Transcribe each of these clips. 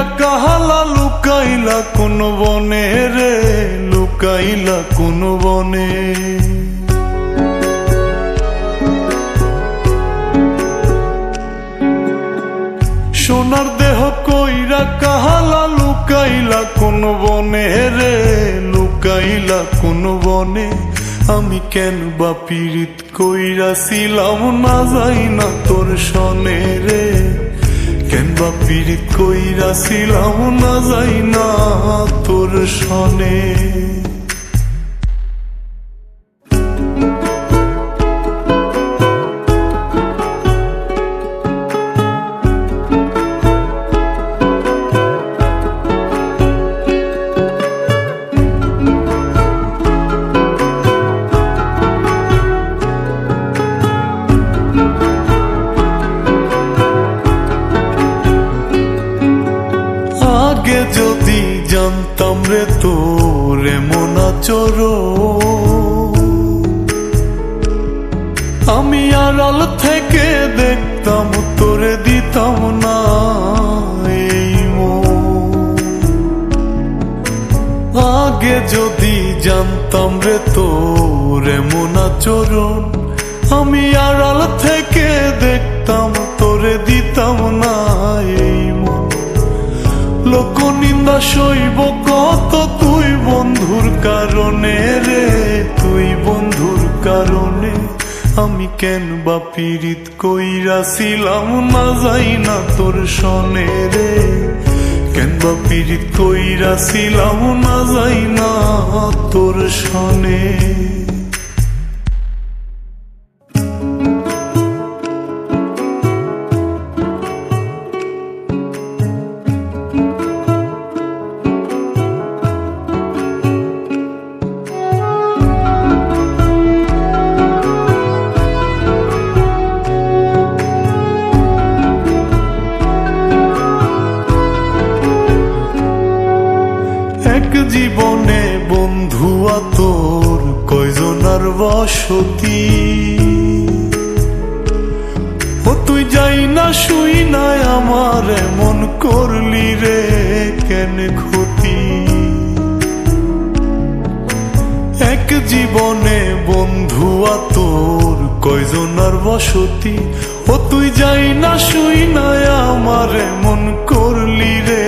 কইরা কাহালা লুকাইলা কোন বনে রে, লুকাইলা কোন বনে। সোনার দেহ কইরা কাহালা লুকাইলা কোন বনে রে, লুকাইলা কোন বনে। আমি কেন বা পীড়িত কইরাছিলাম না যাই না তোর সনে রে, কেন বা পীড়িত কইরাছিলাম না যাই না তোর সনে। আগে যদি জানতাম রে তোর এমন আচরণ, আমি আড়াল থেকে দেখতাম তোরে দিতাম না এই মন। আগে যদি জানতাম রে তোর এমন আচরণ, আমি আড়াল থেকে দেখতাম তোরে দিতাম না এই মন। লোক নিন্দা সইব কত তুই বন্ধুর কারণে রে, তুই বন্ধুর কারণে। আমি কেন বা পীড়িত কইরাছিলাম না যাই না তোর সনে রে, কেন বা পীড়িত কইরাছিলাম না যাই না তোর সনে। এক জীবনে বন্ধুয়া তোর কয়জনার বসতি, ও তুই যাই না শুই নাই আমার এমন করলি রে কেন ক্ষতি। এক জীবনে বন্ধুয়া তোর কয়জনার বসতি, ও তুই যাই না শুই নাই আমার এমন করলি রে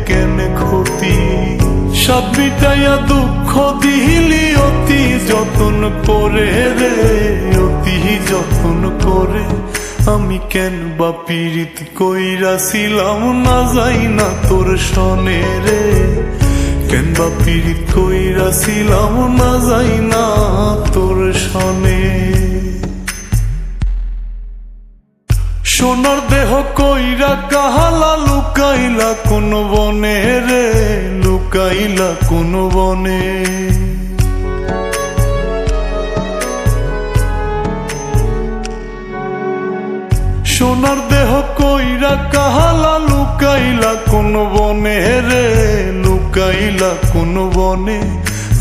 কেন ক্ষতি। সব মিটাইয়া দুঃখ দিলি অতি যতন করে রে, অতি যতন করে। আমি কেন বা পীড়িত কইরাছিলাম না যাই না তোর সনে রে, কেন বা পীড়িত কইরাছিলাম না যাই না তোর সনে। সোনার দেহ কইরা কাহালা লুকাইলা কোন বনে রে, লুকাইলা কোন বনে। সোনার দেহ কইরা কাহালা লুকাইলা কোন বনে রে, লুকাইলা কোন বনে।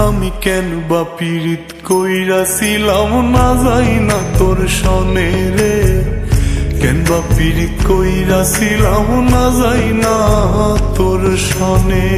আমি কেন বা পীড়িত কইরাছিলাম না যাই না তোর সনে রে, কেন বা পীড়িত কইরাছিলাম না যাই না তোর সনে।